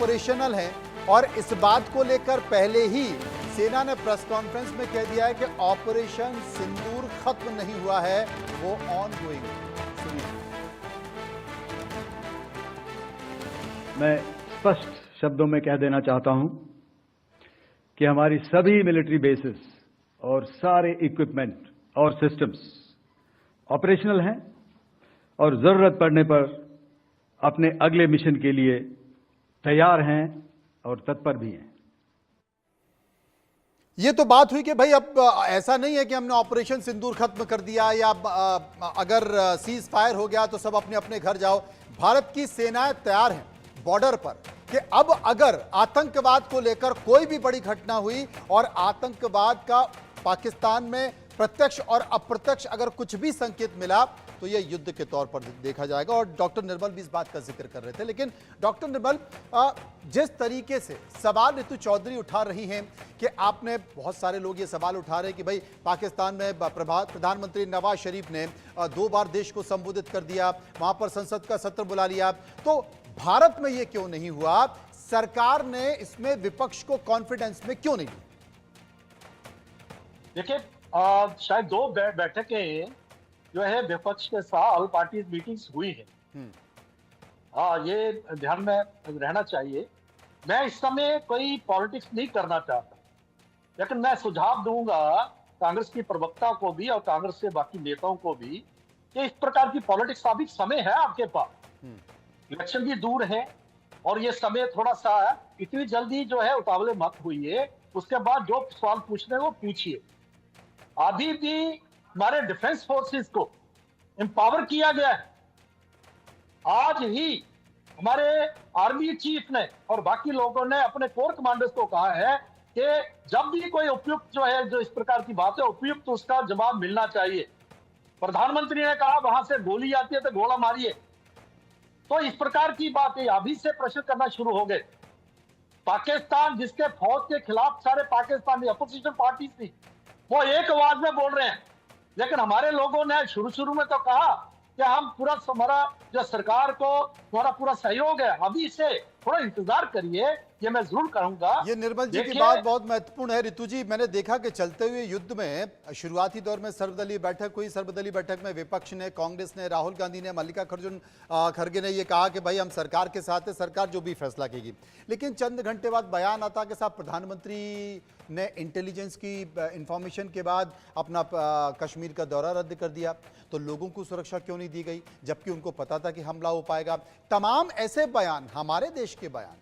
Operational हैं और इस बात को लेकर पहले ही सेना ने प्रेस कॉन्फ्रेंस में कह दिया है कि ऑपरेशन सिंदूर खत्म नहीं हुआ है, वो ऑनगोइंग है। सुनिए। मैं स्पष्ट शब्दों में कह देना चाहता हूं कि हमारी सभी मिलिट्री बेसेस और सारे इक्विपमेंट और सिस्टम्स ऑपरेशनल हैं और जरूरत पड़ने पर अपने अगले मिशन के लिए तैयार हैं और तत्पर भी हैं। ये तो बात हुई कि भाई अब ऐसा नहीं है कि हमने ऑपरेशन सिंदूर खत्म कर दिया या अगर सीज फायर हो गया तो सब अपने अपने घर जाओ। भारत की सेनाएं तैयार हैं बॉर्डर पर कि अब अगर आतंकवाद को लेकर कोई भी बड़ी घटना हुई और आतंकवाद का पाकिस्तान में प्रत्यक्ष और अप्रत्यक्ष अगर कुछ भी संकेत मिला तो यह युद्ध के तौर पर देखा जाएगा। और डॉक्टर निर्मल भी इस बात का जिक्र कर रहे थे। लेकिन डॉक्टर निर्मल, जिस तरीके से सवाल ऋतु चौधरी उठा रही हैं कि आपने, बहुत सारे लोग ये सवाल उठा रहे हैं कि भाई पाकिस्तान में प्रधानमंत्री नवाज शरीफ ने 2 बार देश को संबोधित कर दिया, वहां पर संसद का सत्र बुला लिया, तो भारत में ये क्यों नहीं हुआ? सरकार ने इसमें विपक्ष को कॉन्फिडेंस में क्यों नहीं लिया? देखिए, शायद 2 बैठकें जो है विपक्ष के साथ ऑल पार्टी मीटिंग्स हुई है। ये ध्यान में रहना चाहिए। मैं इस समय कोई पॉलिटिक्स नहीं करना चाहता, लेकिन मैं सुझाव दूंगा कांग्रेस की प्रवक्ता को भी और कांग्रेस के बाकी नेताओं को भी कि इस प्रकार की पॉलिटिक्स का भी समय है आपके पास। इलेक्शन भी दूर है और ये समय थोड़ा सा इतनी जल्दी जो है उतावले मत हुई। उसके बाद जो सवाल पूछने वो पूछिए। अभी भी हमारे डिफेंस फोर्सेस को एम्पावर किया गया है। आज ही हमारे आर्मी चीफ ने और बाकी लोगों ने अपने कोर कमांडर्स को कहा है कि जब भी कोई उपयुक्त जो है, जो इस प्रकार की बात है, उपयुक्त उसका जवाब मिलना चाहिए। प्रधानमंत्री ने कहा वहां से गोली आती है तो गोला मारिए। तो इस प्रकार की बातें अभी से प्रेशर करना शुरू हो गए। पाकिस्तान जिसके फौज के खिलाफ सारे पाकिस्तानी अपोजिशन पार्टी थी, वो एक आवाज में बोल रहे हैं। लेकिन हमारे लोगों ने शुरू में तो कहा कि हम पूरा, हमारा जो सरकार को हमारा पूरा सहयोग है, अभी से थोड़ा इंतजार करिए, ये मैं जरूर कहूंगा। ये निर्मल जी की बात बहुत महत्वपूर्ण है। ऋतु जी, मैंने देखा कि चलते हुए युद्ध में शुरुआती दौर में सर्वदलीय बैठक हुई। सर्वदलीय बैठक में विपक्ष ने, कांग्रेस ने, राहुल गांधी ने, मल्लिकार्जुन खड़गे ने ये कहा कि भाई हम सरकार के साथ है, सरकार जो भी फैसला करेगी। लेकिन चंद घंटे बाद बयान आता कि साहब प्रधानमंत्री ने इंटेलिजेंस की इंफॉर्मेशन के बाद अपना कश्मीर का दौरा रद्द कर दिया। तो लोगों को सुरक्षा क्यों नहीं दी गई, जबकि उनको पता था कि हमला हो पाएगा? तमाम ऐसे बयान, हमारे देश के बयान,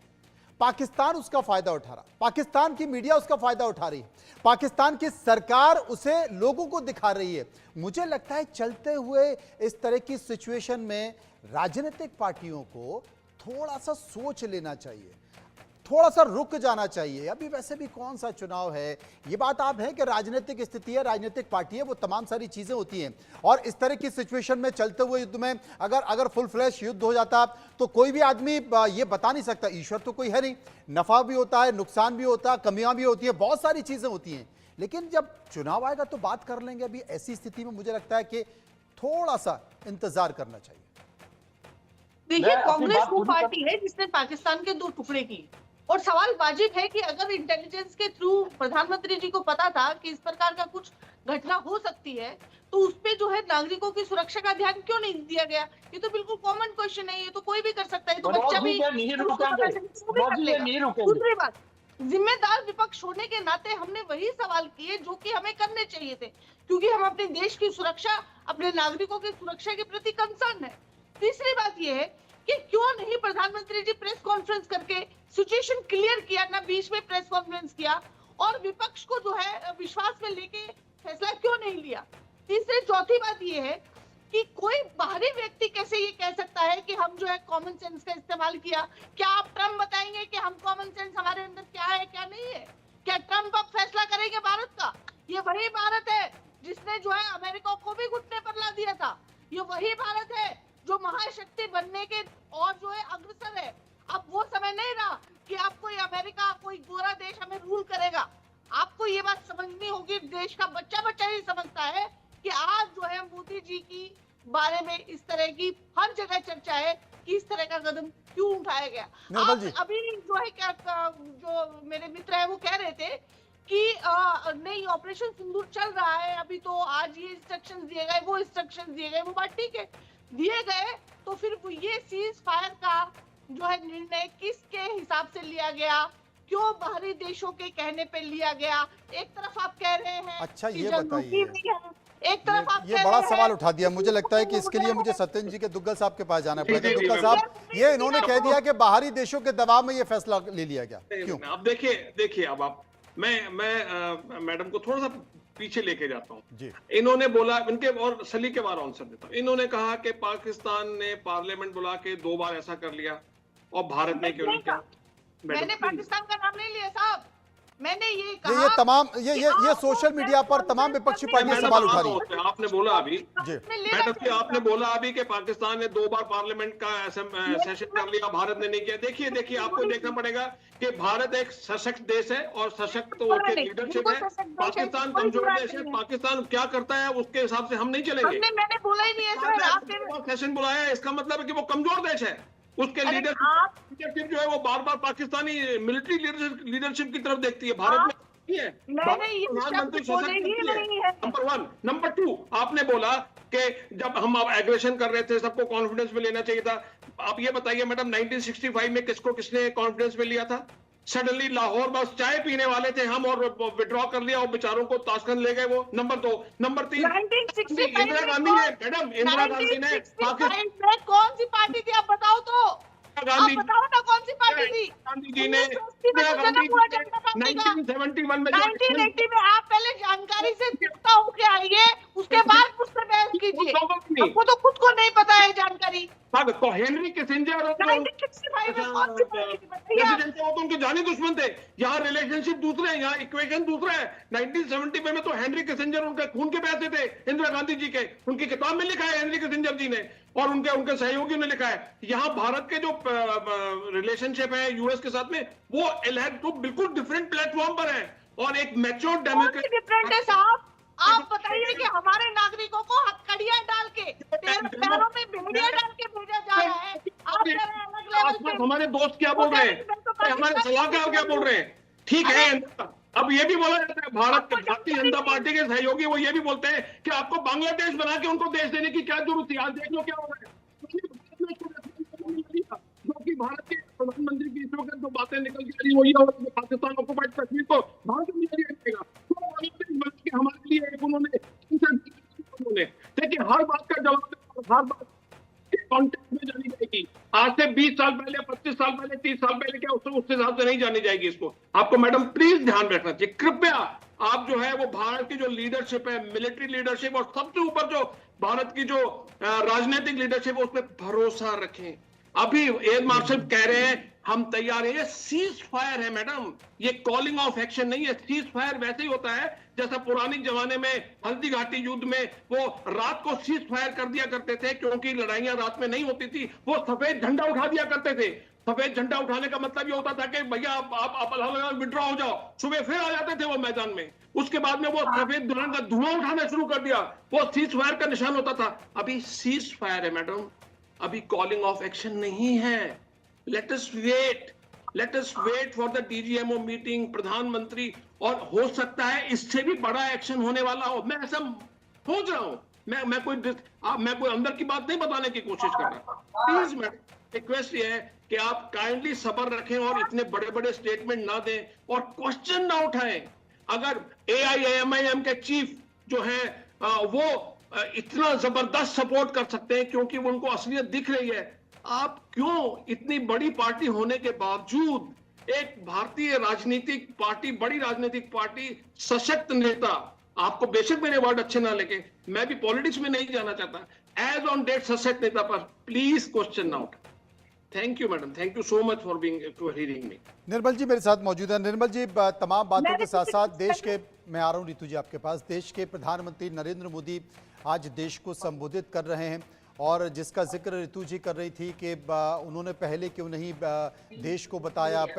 पाकिस्तान उसका फायदा उठा रहा, पाकिस्तान की मीडिया उसका फायदा उठा रही है, पाकिस्तान की सरकार उसे लोगों को दिखा रही है। मुझे लगता है चलते हुए इस तरह की सिचुएशन में राजनीतिक पार्टियों को थोड़ा सा सोच लेना चाहिए, थोड़ा सा रुक जाना चाहिए। अभी वैसे भी कौन सा चुनाव है, ये बात आप है कि राजनीतिक स्थिति है, राजनीतिक पार्टी है, वो तमाम सारी चीजें होती हैं। और इस तरह की सिचुएशन में चलते हुए युद्ध में अगर फुल फ्लैश युद्ध हो जाता तो कोई भी आदमी ये बता नहीं सकता, ईश्वर तो कोई है नहीं, नफा भी होता है, नुकसान भी होता है, कमियां भी होती है, बहुत सारी चीजें होती हैं। लेकिन जब चुनाव आएगा तो बात कर लेंगे। अभी ऐसी स्थिति में मुझे लगता है कि थोड़ा सा इंतजार करना चाहिए। देखिए, कांग्रेस वो पार्टी है जिसने पाकिस्तान के 2 टुकड़े किए और सवाल वाजिब है कि अगर इंटेलिजेंस के थ्रू प्रधानमंत्री जी को पता था कि इस प्रकार का कुछ घटना हो सकती है तो उस पे जो है नागरिकों की सुरक्षा का ध्यान क्यों नहीं दिया गया? ये तो बिल्कुल कॉमन क्वेश्चन है, ये तो कोई भी कर सकता है, ये तो बच्चा भी। दूसरी बात, जिम्मेदार विपक्ष होने के नाते हमने वही सवाल किए जो कि हमें करने चाहिए थे, क्योंकि हम अपने देश की सुरक्षा, अपने नागरिकों की सुरक्षा के प्रति कंसर्न है। तीसरी बात यह है कि क्यों नहीं प्रधानमंत्री जी प्रेस कॉन्फ्रेंस करके सिचुएशन क्लियर किया, ना बीच में प्रेस कॉन्फ्रेंस किया, और विपक्ष को जो है विश्वास में लेके फैसला क्यों नहीं लिया? तीसरी चौथी बात यह है कि कोई बाहरी व्यक्ति कैसे ये कह सकता है कि हम जो है कॉमन सेंस का इस्तेमाल किया? क्या आप ट्रम्प बताएंगे कि हम कॉमन सेंस हमारे अंदर क्या है क्या नहीं है? क्या ट्रम्प अब फैसला करेंगे भारत का? ये वही भारत है जिसने जो है अमेरिका को भी घुटने पर ला दिया था। ये वही भारत है जो महाशक्ति बनने के और जो है अग्रसर है। अब वो समय नहीं रहा कि आप कोई अमेरिका, कोई गोरा देश हमें रूल करेगा। आपको ये बात समझनी होगी, देश का बच्चा ही समझता है कि आज जो है मोदी जी की बारे में इस तरह की हर जगह चर्चा है कि इस तरह का कदम क्यों उठाया गया। निर्मल आप जी। अभी जो है क्या जो मेरे मित्र है वो कह रहे थे कि नहीं ऑपरेशन सिंदूर चल रहा है अभी, तो आज ये इंस्ट्रक्शंस दिए गए, वो इंस्ट्रक्शंस दिए गए, वो बात ठीक है, दिए गए, तो फिर वो ये सीज फायर का जो है निर्णय किसके हिसाब से लिया गया, क्यों बाहरी देशों के कहने पे लिया गया? एक तरफ आप कह रहे हैं अच्छा, कि ये जंग बताइए। रुकी नहीं है, एक तरफ आप ये कह बड़ा रहे सवाल हैं उठा दिया। मुझे लगता है कि इसके लिए मुझे सत्येंद्र जी के दुग्गल साहब के पास जाना पड़ेगा। दुग्गल साहब, ये इन्होंने कह दिया कि बाहरी देशों के दबाव में ये फैसला ले लिया गया, क्यों? अब देखिए अब आप मैं मैडम को थोड़ा सा पीछे लेके जाता हूँ जी। इन्होंने बोला, इनके और सलीकेवार आंसर देता हूँ। इन्होंने कहा कि पाकिस्तान ने पार्लियामेंट बुला के 2 बार ऐसा कर लिया और भारत ने क्यों नहीं किया। मैंने पाकिस्तान का नाम नहीं लिया साहब, मैंने ये कहा ये तमाम ये सोशल मीडिया पर तमाम विपक्षी पार्टियां मैडम, सवाल उठा रही हैं। आपने बोला अभी जी। मैडम जी, आपने बोला अभी कि पाकिस्तान ने 2 बार पार्लियामेंट का सेशन कर लिया, भारत ने नहीं किया। देखिए आपको देखना पड़ेगा कि भारत एक सशक्त देश है और सशक्त के लीडरशिप है। पाकिस्तान कमजोर देश है। पाकिस्तान क्या करता है उसके हिसाब से हम नहीं चलेंगे। मैंने बोला ही नहीं है सर, आपने सेशन बुलाया है, इसका मतलब है कि वो कमजोर देश है। उसके लीडरशिप जो है वो बार बार पाकिस्तानी मिलिट्री लीडरशिप की तरफ देखती है। भारत में नहीं है। मैंने ये प्रधानमंत्री शब्द बोले सशक्त ही नहीं है। नंबर 1। नंबर 2, आपने बोला कि जब हम एग्रेशन कर रहे थे सबको कॉन्फिडेंस में लेना चाहिए था। आप ये बताइए मैडम, 1965 में किसने कॉन्फिडेंस में लिया था? सडनली लाहौर बस चाय पीने वाले थे हम और विड्रॉ कर लिया और बेचारों को ताशकंद ले गए वो। नंबर 2। नंबर 3, 1965 इंदिरा गांधी ने, मैडम इंदिरा गांधी ने 1965 में कौन सी पार्टी थी आप बताओ तो, आप बताओ ना कौन सी पार्टी थी? गांधी जी ने 1980 1971 में 1980 में आप पहले जानकारी से जुड़ता होके आइए, उसके बाद मुझसे बहस कीजिए। आपको तो खुद को नहीं पता है जानकारी। तो हेनरी किसिंजर और 1965 में कौन सी पार्टी थी बताइए आप? प्रेसिडेंट तो उनके जानी दुश्मन थे। यहाँ रिलेशनशिप दूसरे हैं, यहाँ इक्वेशन दूसरा है। 1970 में तो हेनरी किसिंजर उनके खून के प्यासे थे, इंदिरा गांधी जी के। उनकी किताब में लिखा है हेनरी किसिंजर जी ने और उनके सहयोगियों ने लिखा है। यहाँ भारत के जो रिलेशनशिप है यूएस के साथ में, वो तो बिल्कुल डिफरेंट प्लेटफॉर्म पर है और एक मैच्योर डिफरेंट है डेमोक्रेसी। साहब। आप बताइए कि हमारे नागरिकों को हथकड़ियां डाल के, पैरों में भेड़िया डाल के भेजा जा रहा है। आप कह रहे हैं अलग लेवल पे। हमारे दोस्त क्या बोल रहे हैं, हमारे सलाहकार क्या बोल रहे हैं? ठीक है, अब ये भी बोला जाता है भारतीय जनता पार्टी के सहयोगी वो ये भी बोलते हैं कि आपको बांग्लादेश बना के उनको देश देने की क्या जरूरत थी। आज देख लो क्या हो रहा है। जो कि भारत के प्रधानमंत्री की इस वक्त जो बातें निकल के रही वो ये हो रही है, पाकिस्तान ऑक्युपाइड कश्मीर को भारत में नहीं दिया जाएगा। तो हमारे लिए एक उन्होंने देखिए हर बात का जवाब, हर बात कॉन्टेक्स्ट में जानी जाएगी। आज से 20 साल पहले, 25 साल पहले, 30 साल पहले क्या उससे हिसाब से नहीं जानी जाएगी। इसको आपको मैडम प्लीज ध्यान रखना चाहिए। कृपया आप जो है वो भारत की जो लीडरशिप है, मिलिट्री लीडरशिप और सबसे ऊपर जो भारत की जो राजनीतिक लीडरशिप है, उस पर भरोसा रखें। अभी एयर मार्शल कह रहे हैं हम तैयार हैं। ये सीज फायर है मैडम, ये कॉलिंग ऑफ एक्शन नहीं है। सीज फायर वैसे ही होता है जैसा पुराने जमाने में हल्दी घाटी युद्ध में वो रात को सीज फायर कर दिया करते थे, क्योंकि लड़ाइयां रात में नहीं होती थी। वो सफेद झंडा उठा दिया करते थे। सफेद झंडा उठाने का मतलब ये होता था कि भैया आप विड्रॉ हो जाओ। सुबह फिर आ जाते थे वो मैदान में। उसके बाद में वो सफेद रंग का धुआं उठाना शुरू कर दिया। वो सीज फायर का निशान होता था। अभी सीज फायर है मैडम, अभी कॉलिंग ऑफ एक्शन नहीं है। Let us wait for the DGMO meeting, प्रधानमंत्री, और हो सकता है इससे भी बड़ा एक्शन होने वाला हो। मैं ऐसा सोच रहा हूं। मैं कोई अंदर की बात नहीं बताने की कोशिश कर रहा। प्लीज मैं रिक्वेस्ट ये है कि आप काइंडली सब्र रखें और इतने बड़े बड़े स्टेटमेंट ना दें और क्वेश्चन ना उठाएं। अगर AIMIM के चीफ जो है वो इतना जबरदस्त सपोर्ट कर सकते हैं क्योंकि वो उनको असलियत दिख रही है, आप क्यों इतनी बड़ी पार्टी होने के बावजूद, एक भारतीय राजनीतिक पार्टी, बड़ी राजनीतिक पार्टी, सशक्त नेता, आपको बेशक मेरे वर्ड अच्छे ना लगे, मैं भी पॉलिटिक्स में नहीं जाना चाहता, एज ऑन डेट सशक्त नेता पर please question out. Thank you madam, thank you so much for being hearing me. Nirmal ji मेरे साथ मौजूद है। निर्मल जी, तमाम बातों के साथ साथ देश के, मैं आ रहा हूँ रितु जी आपके पास, देश के प्रधानमंत्री नरेंद्र मोदी आज देश को संबोधित कर रहे हैं और जिसका जिक्र रितु जी कर रही थी कि उन्होंने पहले क्यों नहीं देश को बताया, पहले